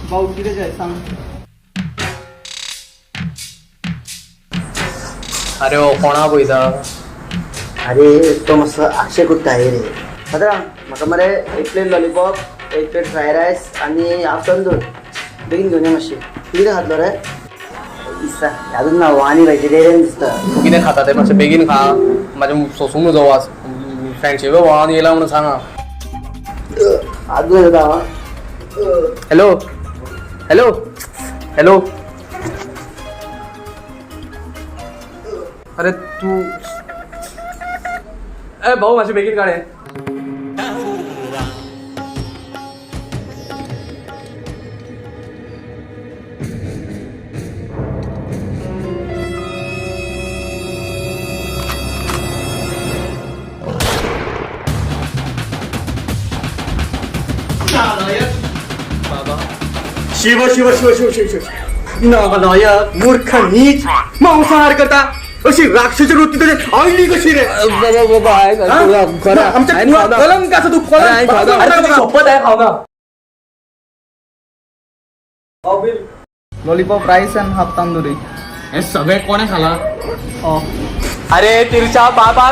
भाऊ किती जाय सांग. अरे ओ कोणा पळयता. अरे तो मातसो अक्षय कुट्टा आहे रे. पात्रांव म्हाका मरे एक प्लेट लॉलीपॉप, एक प्लेट फ्राय रायस आनी हाफ तंदूर बेगीन घेवन ये मातशी. तूं कितें खातलो रे? दिसता अजून ना आनी व्हेजिटेरियन दिसता. तूं कितें खाता तें मातशें बेगीन खा. म्हाजें सोंसूंक नजो वास. फ्रेंडशिपे व्हाळान येयला म्हणून सांगा. अजून येता. Hello hello hello. अरे तू ए भाऊ मातशें बेगीन काडे. शिव शिव शिव शिव शिव शिव नागनायक मूर्ख नीच मांसाहार करता अशी राक्षसी वृत्ती तुझी आईली कशी रे. आमच्या कलंक असं तू सोपत आहे खाऊ ना. Lollipop rice and half tandoori. हे सगळे कोणे खाला. अरे तिरच्या बाबा